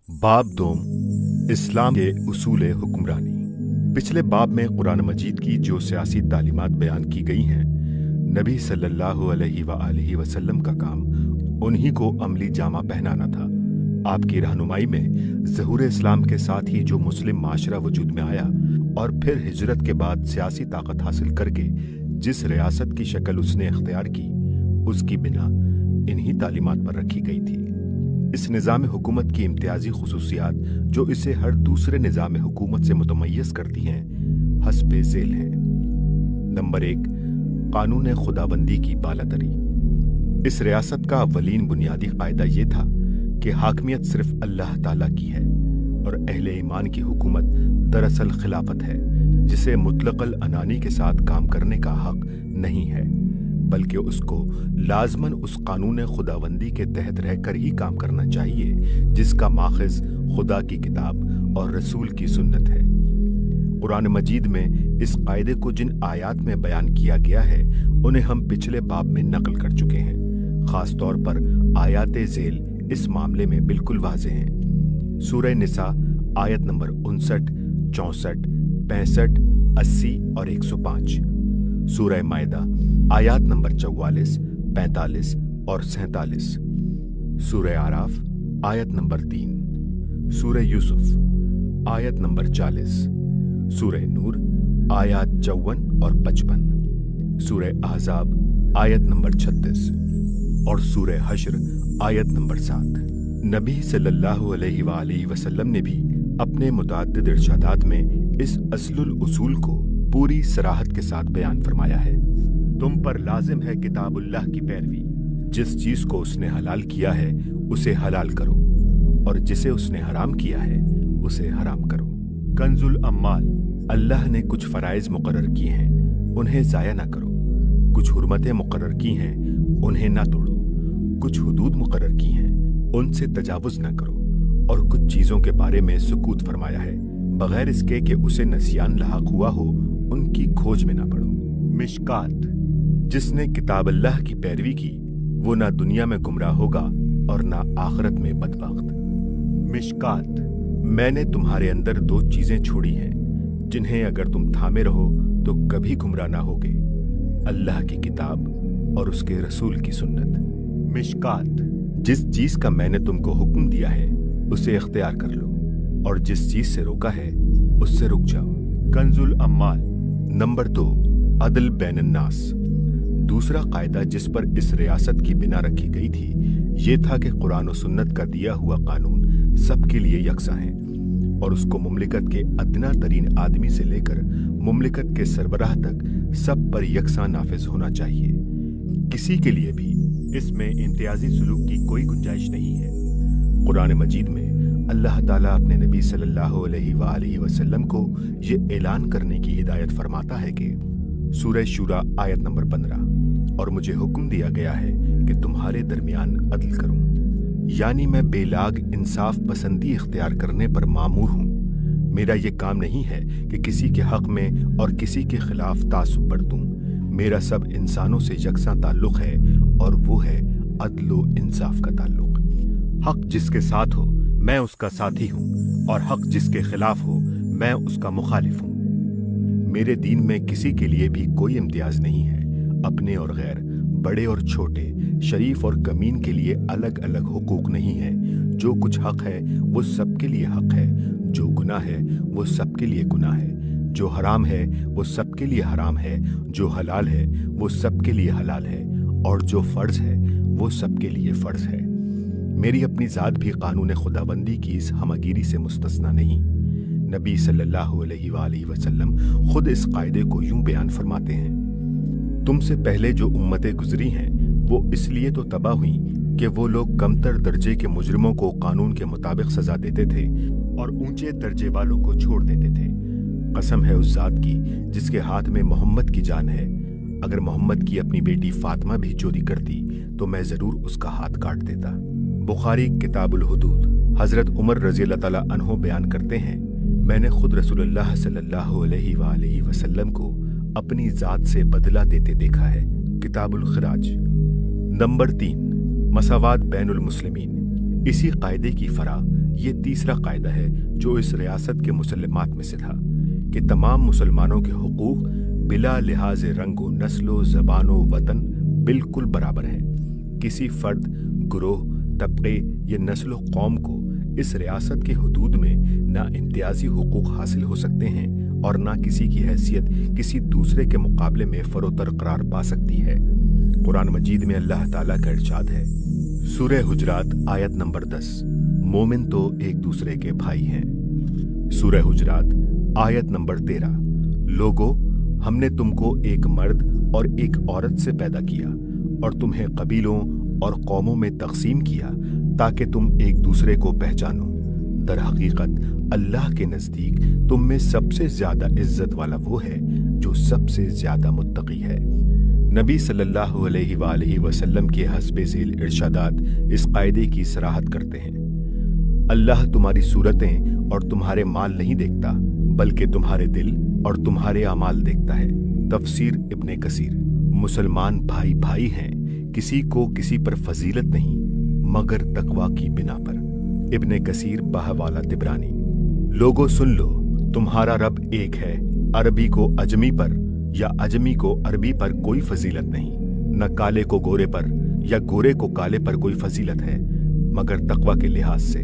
बाब दोम इस्लाम के उसूल हुक्मरानी। पिछले बाब में कुरान मजीद की जो सियासी तालीमात बयान की गई हैं, नबी सल्लल्लाहु अलैहि वसल्लम का काम उन्हीं को अमली जामा पहनाना था। आपकी रहनुमाई में ज़हूर इस्लाम के साथ ही जो मुस्लिम माशरा वजूद में आया और फिर हिजरत के बाद सियासी ताकत हासिल करके जिस रियासत की शक्ल उसने इख्तियार की, उसकी बिना इन्हीं तालीमात पर रखी गई थी। इस निज़ाम हुकूमत की इम्तियाजी खुसूसियात जो इसे हर दूसरे निज़ाम हुकूमत से मुतमय्यज़ करती हैं, हस्बे ज़ेल हैं। नंबर 1, कानून खुदाबंदी की बालादरी। इस रियासत का अव्वलीन बुनियादी कायदा ये था कि हाकमियत सिर्फ अल्लाह ताला की है और अहले ईमान की हुकूमत दरअसल खिलाफत है, जिसे मुतलक़ल अनानी के साथ काम करने का हक नहीं है, बल्कि उसको लाजमन उस कानून खुदाबंदी के तहत रहकर ही काम करना चाहिए जिसका माखज़ खुदा की किताब और रसूल की सुन्नत है। कुरान मजीद में इस कायदे को जिन आयात में बयान किया गया है, उन्हें हम पिछले बाब में नकल कर चुके हैं। खास तौर पर आयात ज़ेल इस मामले में बिल्कुल वाज़ेह हैं। सूरह निसा आयत नंबर 59, 64, 65, 80 और 105। सूरह मायदा आयात नंबर 44, 45 और 47। सूरह आराफ आयत नंबर 3। सूरह यूसुफ आयत नंबर 40। सूरह नूर आयत 54 और 55। सूरह अहज़ाब आयत नंबर 36 और सूरह हश्र आयत नंबर 7। नबी सल्लल्लाहु अलैहि वसल्लम ने भी अपने मुतअद्दिद इरशादात में इस अस्लुल उसूल को पूरी सराहत के साथ बयान फरमाया है। तुम पर लाजिम है किताबुल्लाह की पैरवी। जिस चीज को उसने हलाल किया है उसे हलाल करो, और जिसे उसने हराम किया है उसे हराम करो। कंजुल अम्माल। अल्लाह ने कुछ फराइज मुकर्रर किए हैं, उन्हें ज़ाया ना करो। कुछ हुर्मतें मुकर्रर की हैं, उन्हें ना तोड़ो। कुछ हुदूद मुकर्रर की हैं, उनसे तजावुज ना करो। और कुछ चीजों के बारे में सुकूत फरमाया है, बगैर इसके कि उसे नसियान लाहक हुआ हो, उनकी खोज में ना पड़ो। मिशकात। जिसने किताब अल्लाह की पैरवी की, वो ना दुनिया में गुमराह होगा और ना आखिरत में बदबख्त। मिशकात। मैंने तुम्हारे अंदर 2 चीजें छोड़ी हैं, जिन्हें अगर तुम थामे रहो तो कभी गुमराह ना होगे, अल्लाह की किताब और उसके रसूल की सुन्नत। मिशकात। जिस चीज का मैंने तुमको हुक्म दिया है उसे इख्तियार कर लो, और जिस चीज से रोका है उससे रुक जाओ। कंजुल अम्माल। नंबर 2, अदल बैनन्नास। दूसरा कायदा जिस पर इस रियासत की बिना रखी गई थी, ये था कि कुरान और सुन्नत का दिया हुआ कानून सबके लिए यकसा है और उसको मुमलिकत के अदना तरीन आदमी से लेकर मुमलिकत के सरबराह तक सब पर यकसा नाफिज होना चाहिए। किसी के लिए भी इसमें इम्तियाजी सुलूक की कोई गुंजाइश नहीं है। कुरान मजीद में अल्लाह ताला अपने नबी सल्लल्लाहु अलैहि वसल्लम को ये ऐलान करने की हिदायत फरमाता है कि सूरह शूरा आयत नंबर 15, और मुझे हुक्म दिया गया है कि तुम्हारे दरमियान अदल करूं, यानी मैं बेलाग इंसाफ पसंदी इख्तियार करने पर मामूर हूँ। मेरा ये काम नहीं है कि किसी के हक में और किसी के खिलाफ तासुब बरतूं। मेरा सब इंसानों से यकसा ताल्लुक है और वो है अदलो इंसाफ का ताल्लुक। हक जिसके साथ हो मैं उसका साथी हूँ, और हक जिसके खिलाफ हो मैं उसका मुखालिफ हूँ। मेरे दीन में किसी के लिए भी कोई इम्तियाज नहीं है। अपने और गैर, बड़े और छोटे, शरीफ और कमीन के लिए अलग अलग हुकूक नहीं है। जो कुछ हक है वो सबके लिए हक है, जो गुनाह है वो सबके लिए गुनाह है, जो हराम है वो सबके लिए हराम है, जो हलाल है वो सबके लिए हलाल है, और जो फर्ज है वो सबके लिए फर्ज है। मेरी अपनी ज़ात भी कानून खुदाबंदी की इस हमगिरी से मुस्तस्ना नहीं। नबी सल्लल्लाहु अलैहि वसल्लम खुद इस कायदे को यूं बयान फरमाते हैं, तुमसे पहले जो उम्मतें गुजरी हैं वो इसलिए तो तबाह हुई कि वो लोग कमतर दर्जे के मुजरिमों को कानून के मुताबिक सजा देते थे और ऊंचे दर्जे वालों को छोड़ देते थे। कसम है उस जात की जिसके हाथ में मोहम्मद की जान है, अगर मोहम्मद की अपनी बेटी फातिमा भी चोरी करती तो मैं जरूर उसका हाथ काट देता। बुखारी किताबुल हुदूद। हजरत उमर रज़ी अल्लाह तआला अन्हु बयान करते हैं, मैंने खुद रसूलुल्लाह सल्लल्लाहु अलैहि वसल्लम को अपनी जात से बदला देते देखा है। किताबुल खिराज। नंबर 3, मसावात बैनुल मुस्लिमीन। اسی قاعدے کی فرع یہ تیسرا قاعدہ ہے جو اس ریاست کے مسلمات میں سے تھا کہ تمام مسلمانوں کے حقوق بلا لحاظ رنگ و نسل و زبان و وطن بالکل برابر ہیں۔ کسی فرد، گروہ، طبقے یا نسل و قوم کو اس ریاست کے حدود میں نہ امتیازی حقوق حاصل ہو سکتے ہیں اور نہ کسی کی حیثیت کسی دوسرے کے مقابلے میں فروتر قرار پا سکتی ہے۔ قرآن مجید میں اللہ تعالیٰ کا ارشاد ہے، سورہ حجرات آیت نمبر 10، مومن تو ایک دوسرے کے بھائی ہیں۔ سورہ حجرات آیت نمبر 13، لوگو ہم نے تم کو ایک مرد اور ایک عورت سے پیدا کیا اور تمہیں قبیلوں اور قوموں میں تقسیم کیا تاکہ تم ایک دوسرے کو پہچانو۔ در حقیقت اللہ کے نزدیک تم میں سب سے زیادہ عزت والا وہ ہے جو سب سے زیادہ متقی ہے۔ نبی صلی اللہ علیہ وآلہ وسلم کے حسب ذیل ارشادات اس قاعدے کی صراحت کرتے ہیں۔ اللہ تمہاری صورتیں اور تمہارے مال نہیں دیکھتا بلکہ تمہارے دل اور تمہارے اعمال دیکھتا ہے۔ تفسیر ابن کثیر۔ مسلمان بھائی بھائی ہیں، کسی کو کسی پر فضیلت نہیں مگر تقوی کی بنا پر۔ ابن کثیر بحوالہ طبرانی۔ لوگوں سن لو، تمہارا رب ایک ہے، عربی کو اجمی پر یا اجمی کو عربی پر کوئی فضیلت نہیں، نہ کالے کو گورے پر یا گورے کو کالے پر کوئی فضیلت ہے مگر تقوی کے لحاظ سے۔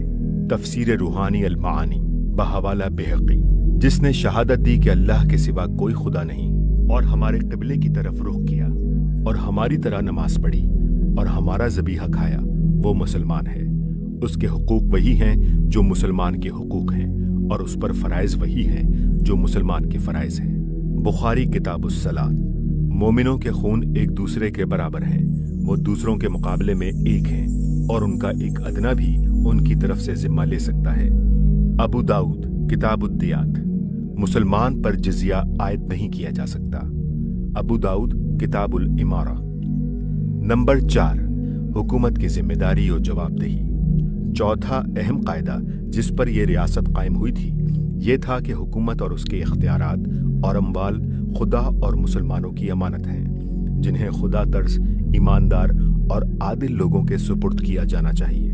تفسیر روحانی المعانی بحوالہ بہقی۔ جس نے شہادت دی کہ اللہ کے سوا کوئی خدا نہیں اور ہمارے قبلے کی طرف رخ کیا اور ہماری طرح نماز پڑھی اور ہمارا ذبیحہ کھایا، وہ مسلمان ہے۔ اس کے حقوق وہی ہیں جو مسلمان کے حقوق ہیں اور اس پر فرائض وہی ہیں جو مسلمان کے فرائض ہیں۔ بخاری کتاب الصلاۃ۔ مومنوں کے خون ایک دوسرے کے برابر ہیں، وہ دوسروں کے مقابلے میں ایک ہیں اور ان کا ایک ادنا بھی ان کی طرف سے ذمہ لے سکتا ہے۔ ابو داؤد کتاب الدیات۔ مسلمان پر جزیہ عائد نہیں کیا جا سکتا۔ ابو داؤد کتاب الامارہ۔ نمبر 4، حکومت کی ذمہ داری اور جواب دہی۔ چوتھا اہم قاعدہ جس پر یہ ریاست قائم ہوئی تھی یہ تھا کہ حکومت اور اس کے اختیارات اور اموال خدا اور مسلمانوں کی امانت ہیں، جنہیں خدا ترس ایماندار اور عادل لوگوں کے سپرد کیا جانا چاہیے۔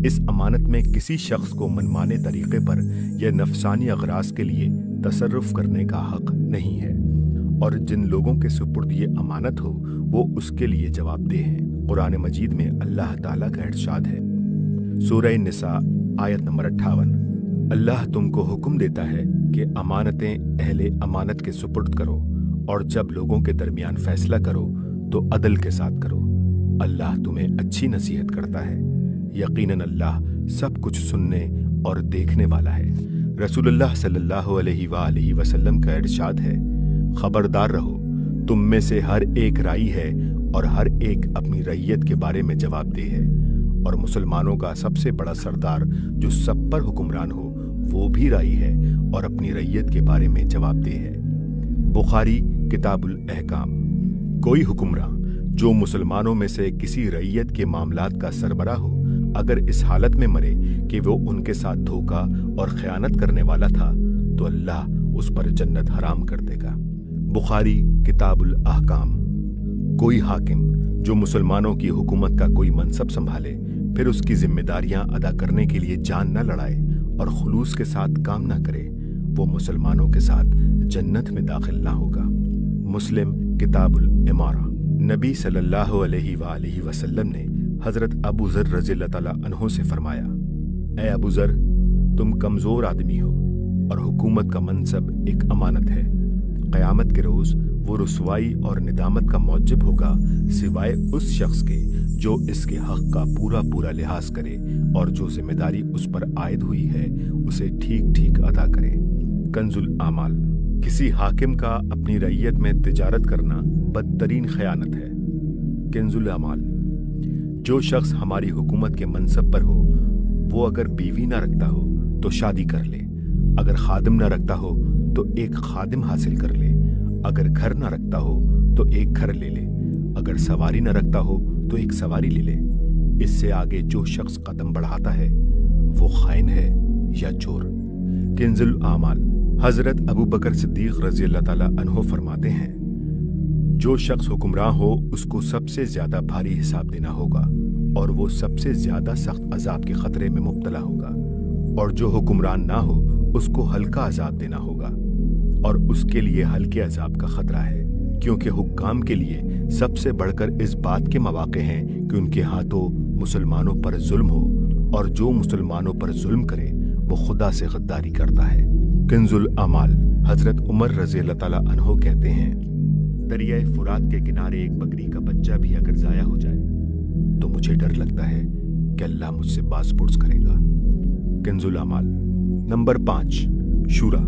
اس امانت میں کسی شخص کو منمانے طریقے پر یا نفسانی اغراض کے لیے تصرف کرنے کا حق نہیں ہے، اور جن لوگوں کے سپرد یہ امانت ہو وہ اس کے لیے جواب دہ ہیں۔ قرآن مجید میں اللہ تعالیٰ کا ارشاد ہے، سورہ نساء آیت نمبر 58، اللہ تم کو حکم دیتا ہے کہ امانتیں اہل امانت کے سپرد کرو اور جب لوگوں کے درمیان فیصلہ کرو تو عدل کے ساتھ کرو، اللہ تمہیں اچھی نصیحت کرتا ہے، یقیناً اللہ سب کچھ سننے اور دیکھنے والا ہے۔ رسول اللہ صلی اللہ علیہ وآلہ وسلم کا ارشاد ہے، خبردار رہو، تم میں سے ہر ایک رائی ہے اور ہر ایک اپنی رعیت کے بارے میں جواب دہ ہے، اور مسلمانوں کا سب سے بڑا سردار جو سب پر حکمران ہو وہ بھی رائی ہے اور اپنی رعیت کے بارے میں جواب دہ ہے۔ بخاری کتاب الاحکام۔ کوئی حکمراں جو مسلمانوں میں سے کسی رعیت کے معاملات کا سربراہ ہو، اگر اس حالت میں مرے کہ وہ ان کے ساتھ دھوکہ اور خیانت کرنے والا تھا تو اللہ اس پر جنت حرام کر دے گا۔ بخاری کتاب الاحکام۔ کوئی حاکم جو مسلمانوں کی حکومت کا کوئی منصب سنبھالے پھر اس کی ذمہ داریاں ادا کرنے کے لیے جان نہ لڑائے اور خلوص کے ساتھ کام نہ کرے، وہ مسلمانوں کے ساتھ جنت میں داخل نہ ہوگا۔ مسلم کتاب الامارہ۔ نبی صلی اللہ علیہ وآلہ وسلم نے حضرت ابو ذر رضی اللہ تعالیٰ عنہ سے فرمایا، اے ابو ذر، تم کمزور آدمی ہو اور حکومت کا منصب ایک امانت ہے۔ قیامت کے روز وہ رسوائی اور ندامت کا موجب ہوگا سوائے اس شخص کے جو اس کے حق کا پورا پورا لحاظ کرے اور جو ذمہ داری اس پر عائد ہوئی ہے اسے ٹھیک ٹھیک ادا کرے۔ کنز الاعمال۔ کسی حاکم کا اپنی رعیت میں تجارت کرنا بدترین خیانت ہے۔ کنز الاعمال۔ جو شخص ہماری حکومت کے منصب پر ہو وہ اگر بیوی نہ رکھتا ہو تو شادی کر لے، اگر خادم نہ رکھتا ہو تو ایک خادم حاصل کر لے، اگر گھر نہ رکھتا ہو تو ایک گھر لے لے، اگر سواری نہ رکھتا ہو تو ایک سواری لے لے۔ اس سے آگے جو شخص قدم بڑھاتا ہے وہ خائن ہے یا چور۔ کنز الاعمال۔ حضرت ابو بکر صدیق رضی اللہ تعالیٰ عنہ فرماتے ہیں، جو شخص حکمراں ہو اس کو سب سے زیادہ بھاری حساب دینا ہوگا اور وہ سب سے زیادہ سخت عذاب کے خطرے میں مبتلا ہوگا، اور جو حکمران نہ ہو اس کو ہلکا عذاب دینا ہوگا، اور اس کے لیے ہلکے عذاب کا خطرہ ہے، کیونکہ حکام کے لیے سب سے بڑھ کر اس بات کے مواقع ہیں کہ ان کے ہاتھوں مسلمانوں پر ظلم ہو، اور جو مسلمانوں پر ظلم کرے وہ خدا سے غداری کرتا ہے۔ کنز الاعمال حضرت عمر رضی اللہ تعالیٰ عنہ کہتے ہیں، دریائے فرات کے کنارے ایک بکری کا بچہ بھی اگر ضائع ہو جائے تو مجھے ڈر لگتا ہے کہ اللہ مجھ سے باز پرس کرے گا۔ کنز الاعمال نمبر 5 شورا۔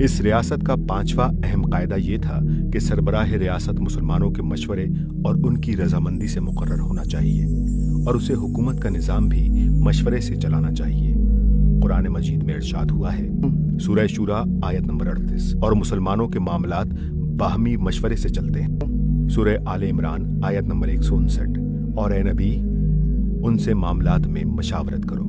اس ریاست کا 5واں اہم قاعدہ یہ تھا کہ سربراہ ریاست مسلمانوں کے مشورے اور ان کی رضامندی سے مقرر ہونا چاہیے، اور اسے حکومت کا نظام بھی مشورے سے چلانا چاہیے۔ قرآن مجید میں ارشاد ہوا ہے، سورہ شورا آیت نمبر 38، اور مسلمانوں کے معاملات باہمی مشورے سے چلتے ہیں۔ سورہ آل عمران آیت نمبر 159، اور اے نبی ان سے معاملات میں مشاورت کرو۔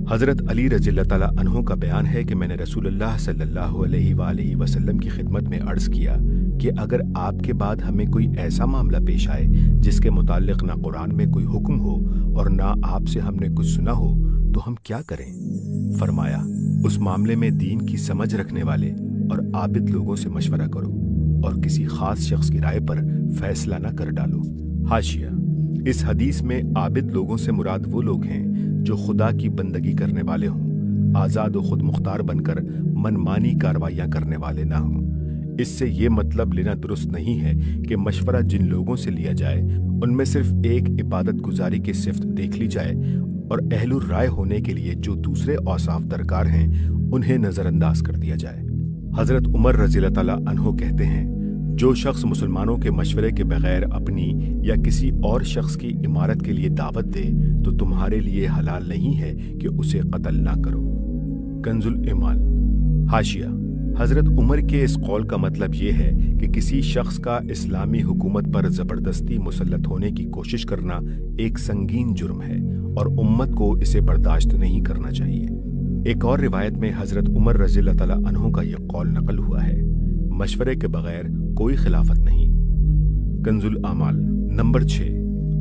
حضرت علی رضی اللہ تعالیٰ عنہ کا بیان ہے کہ میں نے رسول اللہ صلی اللہ علیہ وآلہ وسلم کی خدمت میں عرض کیا کہ اگر آپ کے بعد ہمیں کوئی ایسا معاملہ پیش آئے جس کے متعلق نہ قرآن میں کوئی حکم ہو اور نہ آپ سے ہم نے کچھ سنا ہو تو ہم کیا کریں؟ فرمایا، اس معاملے میں دین کی سمجھ رکھنے والے اور عابد لوگوں سے مشورہ کرو اور کسی خاص شخص کی رائے پر فیصلہ نہ کر ڈالو۔ حاشیہ: اس حدیث میں عابد لوگوں سے مراد وہ لوگ ہیں جو خدا کی بندگی کرنے والے ہوں، آزاد و خود مختار بن کر منمانی کاروائیاں کرنے والے نہ ہوں۔ اس سے یہ مطلب لینا درست نہیں ہے کہ مشورہ جن لوگوں سے لیا جائے ان میں صرف ایک عبادت گزاری کی صفت دیکھ لی جائے اور اہل الرائے ہونے کے لیے جو دوسرے اوصاف درکار ہیں انہیں نظر انداز کر دیا جائے۔ حضرت عمر رضی اللہ تعالیٰ عنہ کہتے ہیں، جو شخص مسلمانوں کے مشورے کے بغیر اپنی یا کسی اور شخص کی امارت کے لیے دعوت دے تو تمہارے لیے حلال نہیں ہے کہ اسے قتل نہ کرو۔ کنز الاعمال۔ حاشیہ: حضرت عمر کے اس قول کا مطلب یہ ہے کہ کسی شخص کا اسلامی حکومت پر زبردستی مسلط ہونے کی کوشش کرنا ایک سنگین جرم ہے اور امت کو اسے برداشت نہیں کرنا چاہیے۔ ایک اور روایت میں حضرت عمر رضی اللہ تعالیٰ عنہ کا یہ قول نقل ہوا ہے، مشورے کے بغیر کوئی خلافت نہیں۔ کنز الاعمال نمبر 6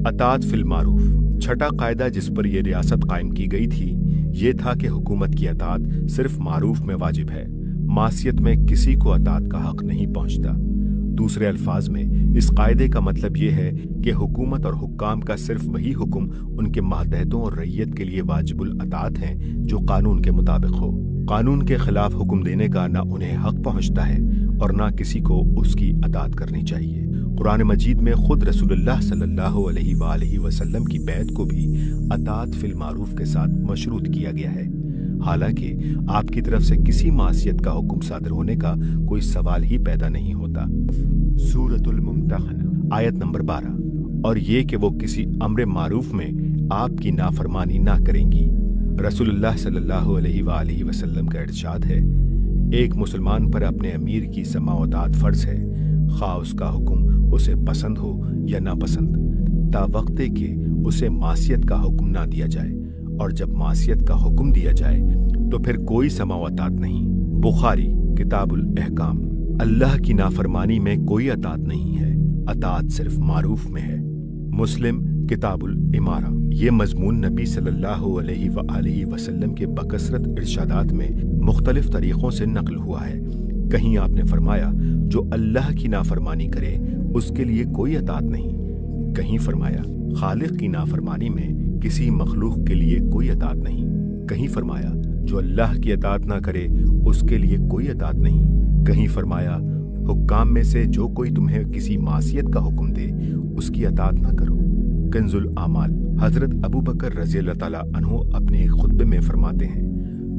اطاعت فی المعروف۔ چھٹا قاعدہ جس پر یہ ریاست قائم کی گئی تھی یہ تھا کہ حکومت کی اطاعت صرف معروف میں واجب ہے، معصیت میں کسی کو اطاعت کا حق نہیں پہنچتا۔ دوسرے الفاظ میں اس قاعدے کا مطلب یہ ہے کہ حکومت اور حکام کا صرف وہی حکم ان کے ماتحتوں اور رعیت کے لیے واجب الاطاعت ہیں جو قانون کے مطابق ہو۔ قانون کے خلاف حکم دینے کا نہ انہیں حق پہنچتا ہے اور نہ کسی کو اس کی اطاعت کرنی چاہیے۔ قرآن مجید میں خود رسول اللہ صلی اللہ علیہ وآلہ وسلم کی بیعت کو بھی اطاعت فی المعروف کے ساتھ مشروط کیا گیا ہے، حالانکہ آپ کی طرف سے کسی معصیت کا حکم صادر ہونے کا کوئی سوال ہی پیدا نہیں ہوتا۔ سورۃ الممتحنہ آیت نمبر 12۔ اور یہ کہ وہ کسی امر معروف میں آپ کی نافرمانی نہ کریں گی۔ رسول اللہ صلی اللہ علیہ وآلہ وسلم کا ارشاد ہے، ایک مسلمان پر اپنے امیر کی سماع و اطاعت فرض ہے، خواہ اس کا حکم اسے پسند ہو یا ناپسند، تا وقت کہ اسے معصیت کا حکم نہ دیا جائے، اور جب معصیت کا حکم دیا جائے تو پھر کوئی سماع و اطاعت نہیں۔ بخاری کتاب الاحکام۔ اللہ کی نافرمانی میں کوئی اطاعت نہیں ہے، اطاعت صرف معروف میں ہے۔ مسلم کتاب الامارہ۔ یہ مضمون نبی صلی اللہ علیہ وآلہ وسلم کے بکثرت ارشادات میں مختلف طریقوں سے نقل ہوا ہے۔ کہیں آپ نے فرمایا، جو اللہ کی نافرمانی کرے اس کے لیے کوئی اطاعت نہیں۔ کہیں فرمایا، خالق کی نافرمانی میں کسی مخلوق کے لیے کوئی اطاعت نہیں۔ کہیں فرمایا، جو اللہ کی اطاعت نہ کرے اس کے لیے کوئی اطاعت نہیں۔ کہیں فرمایا، حکام میں سے جو کوئی تمہیں کسی معصیت کا حکم دے اس کی اطاعت نہ کرو۔ کنز الاعمال۔ حضرت ابو بکر رضی اللہ تعالیٰ عنہ اپنے ایک خطبے میں فرماتے ہیں،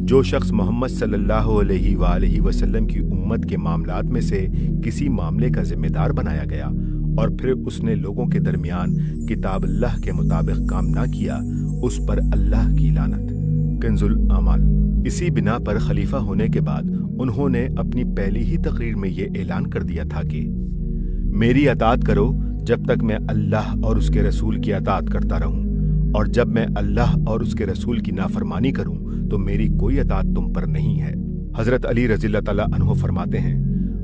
جو شخص محمد صلی اللہ علیہ وآلہ وسلم کی امت کے معاملات میں سے کسی معاملے کا ذمہ دار بنایا گیا اور پھر اس نے لوگوں کے درمیان کتاب اللہ کے مطابق کام نہ کیا، اس پر اللہ کی لعنت۔ کنز الاعمال۔ اسی بنا پر خلیفہ ہونے کے بعد انہوں نے اپنی پہلی ہی تقریر میں یہ اعلان کر دیا تھا کہ میری اطاعت کرو جب تک میں اللہ اور اس کے رسول کی اطاعت کرتا رہوں، اور جب میں اللہ اور اس کے رسول کی نافرمانی کروں تو میری کوئی اطاعت تم پر نہیں ہے۔ حضرت علی رضی اللہ تعالیٰ عنہ فرماتے ہیں،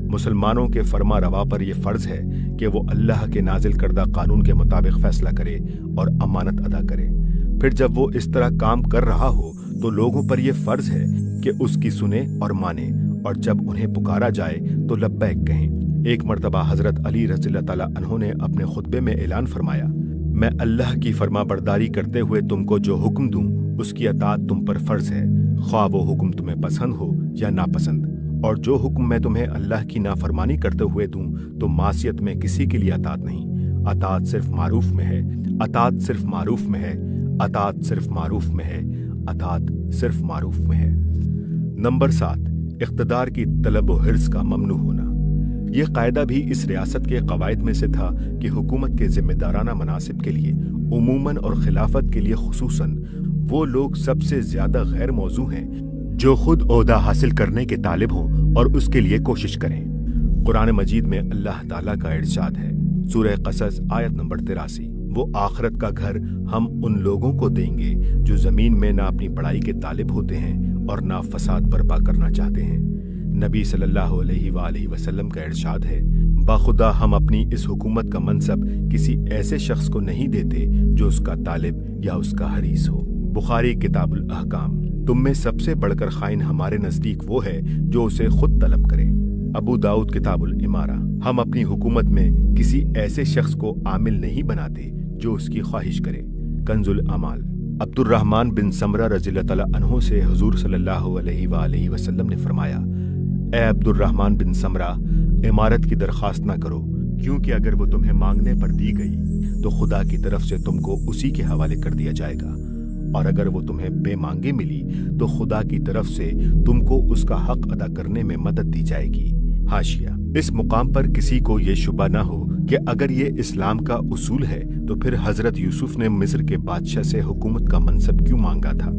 मुसलमानों के फरमा रवा पर यह फर्ज है कि वो अल्लाह के नाजिल करदा कानून के मुताबिक फैसला करे और अमानत अदा करे। फिर जब वो इस तरह काम कर रहा हो तो लोगों पर यह फर्ज है कि उसकी सुने और माने, और जब उन्हें पुकारा जाए तो लब्बैक कहें। एक मर्तबा हजरत अली रज़ियल्लाहु ताला अन्हु ने अपने खुतबे में ऐलान फरमाया, मैं अल्लाह की फरमाबरदारी करते हुए तुमको जो हुक्म दूं उसकी अताअत तुम पर फर्ज है, ख्वाह वो हुक्म तुम्हें पसंद हो या नापसंद। और जो हुक्म मैं तुम्हें अल्लाह की नाफरमानी करते हुए दूं तो मासियत में किसी के लिए अताअत नहीं। अताअत सिर्फ मारूफ में है, अताअत सिर्फ मारूफ में है, अताअत सिर्फ मारूफ में है, अताअत सिर्फ मारूफ में है। नंबर 7, इख्तिदार की तलब व हिर्स का ममनू होना। यह कायदा भी इस रियासत के कवायद में से था कि हुकूमत के जिम्मेदाराना मनासिब के लिए उमूमन और खिलाफत के लिए खुसूसन वो लोग सबसे ज्यादा गैर मौजू हैं जो खुद ओहदा हासिल करने के तालिब हों और उसके लिए कोशिश करें। कुरान मजीद में अल्लाह ताला का इरशाद है, सूरह क़सस आयत नंबर 83, वो आखिरत का घर हम उन लोगों को देंगे जो जमीन में ना अपनी बड़ाई के तालिब होते हैं और ना फसाद बर्पा करना चाहते हैं। नबी सल्लल्लाहु अलैहि वसल्लम का इरशाद है, बाखुदा हम अपनी इस हुकूमत का मनसब किसी ऐसे शख्स को नहीं देते जो उसका तालिब या उसका हरीस हो। बुखारी किताबुल अहकाम। तुम में सबसे बढ़कर खाइन हमारे नजदीक वो है जो उसे खुद तलब करे। अबू दाऊद किताबुल इमारा। हम अपनी हुकूमत में किसी ऐसे शख्स को आमिल नहीं बनाते जो उसकी ख्वाहिश करे। कंजुल अमाल। अब्दुर्रहमान बिन समरा रज़ियल्लाहु ताला अन्हु से हुजूर सल्लल्लाहु अलैहि वसल्लम ने फरमाया, ए अब्दुर्रहमान बिन समरा, इमारत की दरख्वास्त ना करो, क्योंकि अगर वो तुम्हें मांगने पर दी गई तो खुदा की तरफ से तुमको उसी के हवाले कर दिया जाएगा, और अगर वो तुम्हें बेमांगे मिली तो खुदा की तरफ से तुमको उसका हक अदा करने में मदद दी जाएगी। हाशिया। इस मुकाम पर किसी को ये शुबा ना हो कि अगर ये इस्लाम का उसूल है तो फिर हजरत यूसुफ ने मिस्र के बादशाह से हुकूमत का मनसब क्यों मांगा था।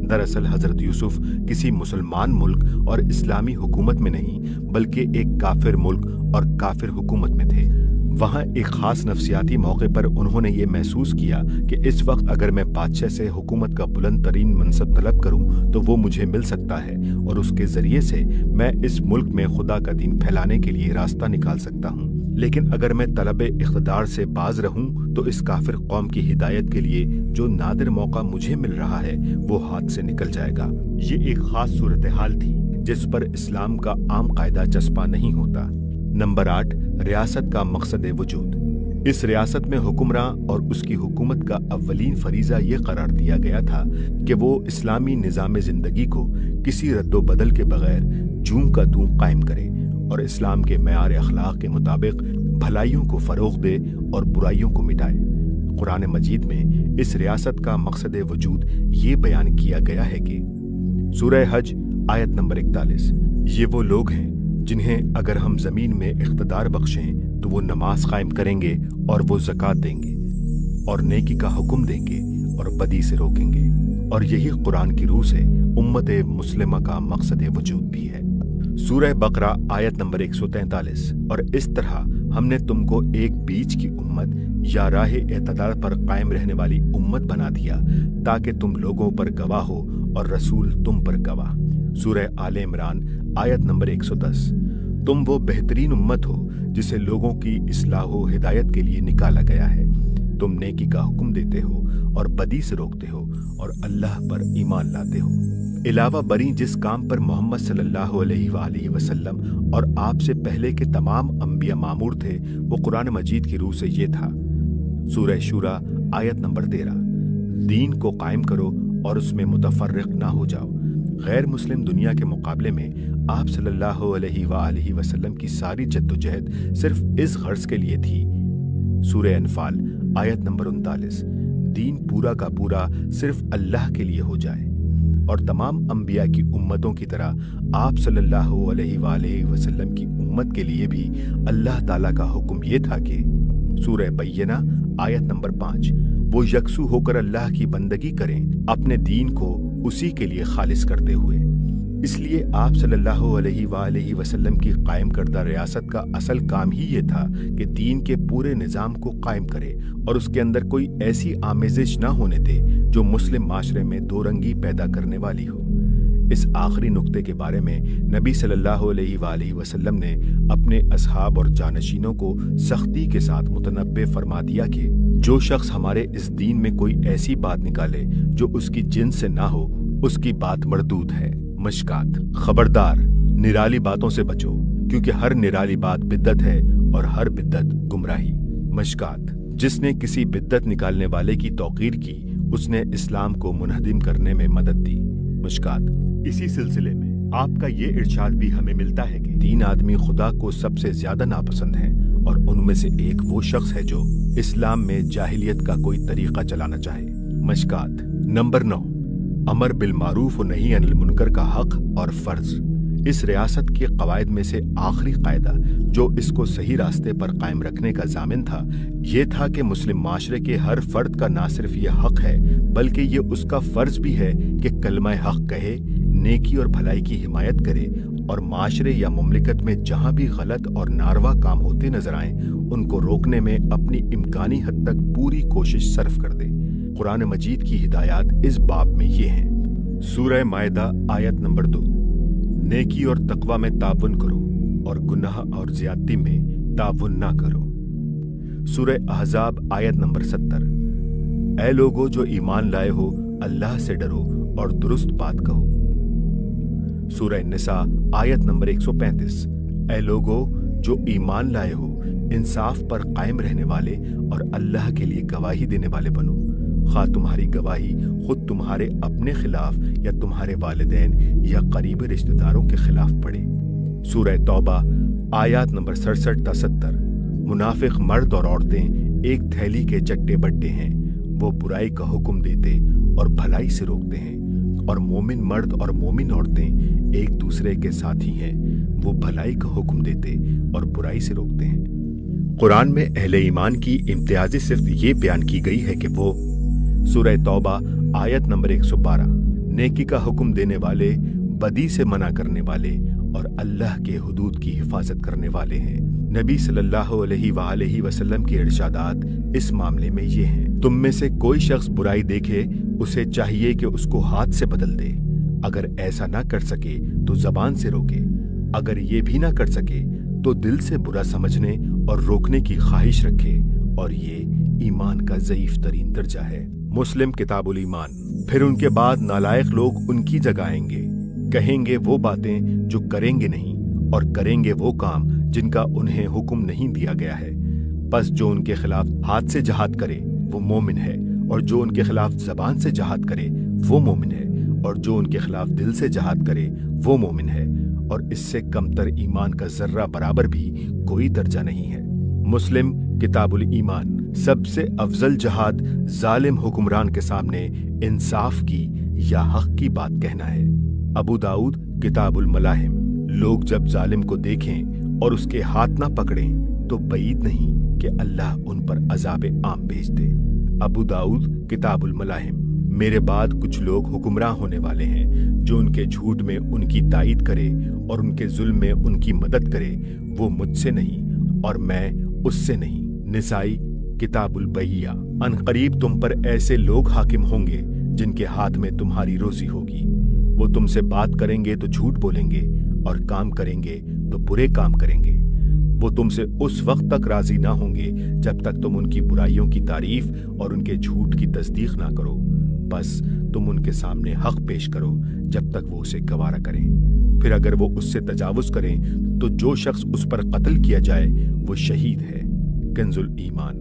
दरअसल हजरत यूसुफ किसी मुसलमान मुल्क और इस्लामी हुकूमत में नहीं बल्कि एक काफिर मुल्क और काफिर हुकूमत में थे। वहां एक खास नफसियाती मौके पर उन्होंने ये महसूस किया कि इस वक्त अगर मैं बादशाह से हुकूमत का बुलंद तरीन मनसब तलब करूं तो वो मुझे मिल सकता है और उसके जरिए से मैं इस मुल्क में खुदा का दीन फैलाने के लिए रास्ता निकाल सकता हूं। लेकिन अगर मैं तलब इख्तिदार से बाज रहूं तो इस काफिर कौम की हिदायत के लिए जो नादिर मौका मुझे मिल रहा है वो हाथ से निकल जाएगा। ये एक खास सूरत हाल थी जिस पर इस्लाम का आम कायदा चस्पा नहीं होता। नंबर 8, रियासत का मकसद वजूद। इस रियासत में हुक्मरान और उसकी हुकूमत का अव्वलीन फरीजा ये करार दिया गया था कि वो इस्लामी निज़ाम ज़िंदगी को किसी रद्दो बदल के बगैर जूं का तूं कायम करे और इस्लाम के मयार अखलाक के मुताबिक भलाइयों को फरोग दे और बुराइयों को मिटाए। कुरान मजीद में इस रियासत का मकसद वजूद ये बयान किया गया है कि सूरह हज आयत नंबर 41, ये वो लोग हैं जिन्हें अगर हम जमीन में इख्तिदार बख्शें तो वो नमाज कायम करेंगे और वो ज़कात देंगे और नेकी का हुक्म देंगे और बदी से रोकेंगे, और यही कुरान की रूह से उम्मत मुस्लिमा का मकसद वजूद भी है। सूरह बकरा आयत नंबर 143, और इस तरह हमने तुमको एक बीच की उम्मत या राह एतदाल पर कायम रहने वाली उम्मत बना दिया ताकि तुम लोगों पर गवाह हो और रसूल तुम पर गवाह। सूरह आले इमरान आयत नंबर 110। तुम वो बेहतरीन उम्मत हो जिसे लोगों की इस्लाह व हिदायत के लिए निकाला गया है। तुम नेकी का हुक्म देते हो और बदी से रोकते हो और अल्लाह पर ईमान लाते हो। इलावा बरी जिस काम पर मोहम्मद सल्लल्लाहु अलैहि वसल्लम और आपसे पहले के तमाम अंबिया मामूर थे वो कुरान मजीद की रूह से ये था। सूरह शूरा आयत नंबर 13, दीन को कायम करो और उसमें मुतफर्रिक ना हो जाओ। गैर मुस्लिम दुनिया के मुकाबले में आप सल्लल्लाहु अलैहि वसल्लम की सारी जद्दोजहद सिर्फ इस गर्ज के लिए थी। सूरह अनफाल आयत नंबर 39, दीन पूरा का पूरा सिर्फ अल्लाह के लिए हो जाए। और तमाम अंबिया की उम्मतों की तरह आप सल्लल्लाहु अलैहि वसल्लम की उम्मत के लिए भी अल्लाह ताला का हुक्म ये था कि सूरह बय्यना आयत नंबर 5, वो यकसू होकर अल्लाह की बंदगी करें अपने दीन को उसी के लिए खालिस करते हुए। इसलिए आप सल्लल्लाहु अलैहि वसल्लम की कायम करदा रियासत का असल काम ही ये था कि दीन के पूरे निज़ाम को कायम करे और उसके अंदर कोई ऐसी आमेजिश ना होने दे जो मुस्लिम माशरे में दो रंगी पैदा करने वाली हो। इस आखिरी नुक्ते के बारे में नबी सल्लल्लाहु अलैहि वसल्लम ने अपने असहाब और जानशीनों को सख्ती के साथ मुतनब्बे फरमा दिया कि जो शख्स हमारे इस दीन में कोई ऐसी बात निकाले जो उसकी जिन्स से ना हो, उसकी बात मरदूद है। मशकात। खबरदार, निराली बातों से बचो, क्योंकि हर निराली बात बिद्दत है और हर बिद्दत गुमराही। मशकात। जिसने किसी बिद्दत निकालने वाले की तौकीर की, उसने इस्लाम को मुनहदिम करने में मदद दी। मुश्कात। इसी सिलसिले में आपका ये इरशाद भी हमें मिलता है कि 3 आदमी खुदा को सबसे ज्यादा नापसंद हैं, और उनमें से एक वो शख्स है जो इस्लाम में जाहिलियत का कोई तरीका चलाना चाहे। मशकात। नंबर 9, अमर बिल मारूफ व नही अनिल मुनकर का हक और फर्ज। इस रियासत के कवायद में से आखिरी कायदा जो इसको सही रास्ते पर कायम रखने का जामिन था, ये था कि मुस्लिम माशरे के हर फर्द का ना सिर्फ ये हक है, बल्कि ये उसका फर्ज भी है कि कलमा हक कहे, नेकी और भलाई की हिमायत करे, और माशरे या मुमलिकत में जहाँ भी गलत और नारवा काम होते नजर आए, उनको रोकने में अपनी इम्कानी हद तक पूरी कोशिश सर्फ कर दे। कुरान मजीद की हिदायत इस बाब में ये हैं। सूरह मायदा आयत नंबर 2, नेकी और तकवा में ताउन करो और गुनाह और ज्यादती में ताउन ना करो। सूरह अहज़ाब आयत नंबर 70, ऐ लोगो जो ईमान लाए हो, अल्लाह से डरो और दुरुस्त बात कहो। सूरह निसा आयत नंबर 135, ऐ लोगो जो ईमान लाए हो, इंसाफ पर कायम रहने वाले और अल्लाह के लिए गवाही देने वाले बनो, खा तुम्हारी गवाही खुद तुम्हारे अपने खिलाफ या तुम्हारे वालिदैन या करीबी रिश्तेदारों के खिलाफ पड़े। सूरह तौबा आयत नंबर 67 ta 70, मुनाफिक मर्द और औरतें एक थैली के चट्टे बट्टे हैं, वो बुराई का हुक्म देते और भलाई से रोकते हैं, और मोमिन मर्द और मोमिन औरतें एक दूसरे के साथी हैं, वो भलाई का हुक्म देते और बुराई से रोकते हैं। कुरान में अहले ईमान की इम्तियाजी सिर्फ ये बयान की गई है कि वो सूरह तौबा आयत नंबर 112, नेकी का हुक्म देने वाले, बदी से मना करने वाले और अल्लाह के हुदूद की हिफाजत करने वाले हैं। नबी सल्लल्लाहु अलैहि वसल्लम के इरशादात इस मामले में ये हैं। तुम में से कोई शख्स बुराई देखे, उसे चाहिए कि उसको हाथ से बदल दे। अगर ऐसा ना कर सके तो जबान से रोके। अगर ये भी ना कर सके तो दिल से बुरा समझने और रोकने की ख्वाहिश रखे, और ये ईमान का ज़ईफ तरीन दर्जा है। मुस्लिम किताबुल ईमान। फिर उनके बाद नालायक लोग उनकी जगह आएंगे, कहेंगे वो बातें जो करेंगे नहीं, और करेंगे वो काम जिनका उन्हें हुक्म नहीं दिया गया है। बस जो उनके खिलाफ हाथ से जहाद करे वो मोमिन है, और जो उनके खिलाफ जबान से जहाद करे वो मोमिन है, और जो उनके खिलाफ दिल से जहाद करे वो मोमिन है, और इससे कमतर ईमान का जर्रा बराबर भी कोई दर्जा नहीं है। मुस्लिम किताबुल ईमान। सबसे अफजल जहाद जालिम हुक्मरान के सामने इंसाफ की या हक की बात कहना है। अबू दाऊद किताबुल मलाहिम। लोग जब जालिम को देखें और उसके हाथ ना पकड़ें तो बईद नहीं कि अल्लाह उन पर अजाब आम भेज दे। अबू दाऊद किताबुल मलाहिम। मेरे बाद कुछ लोग हुक्मरान होने वाले हैं जो उनके झूठ में उनकी तायीद करे और उनके जुल्म में उनकी मदद करे। वो मुझसे नहीं और मैं उससे नहीं। निसाई किताबुल बय्या। अनकरीब तुम पर ऐसे लोग हाकिम होंगे जिनके हाथ में तुम्हारी रोजी होगी। वो तुमसे बात करेंगे तो झूठ बोलेंगे, और काम करेंगे तो बुरे काम करेंगे। वो तुमसे उस वक्त तक राजी ना होंगे जब तक तुम उनकी बुराइयों की तारीफ और उनके झूठ की तस्दीक ना करो। बस तुम उनके सामने हक पेश करो जब तक वो उसे गवारा करें। फिर अगर वो उससे तजावुज करें तो जो शख्स उस पर कत्ल किया जाए वो शहीद है। कंजुल ईमान।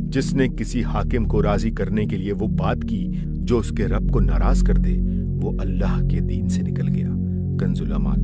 जिसने किसी हाकिम को राजी करने के लिए वो बात की जो उसके रब को नाराज कर दे, वो अल्लाह के दीन से निकल गया। कंजुल अमाल।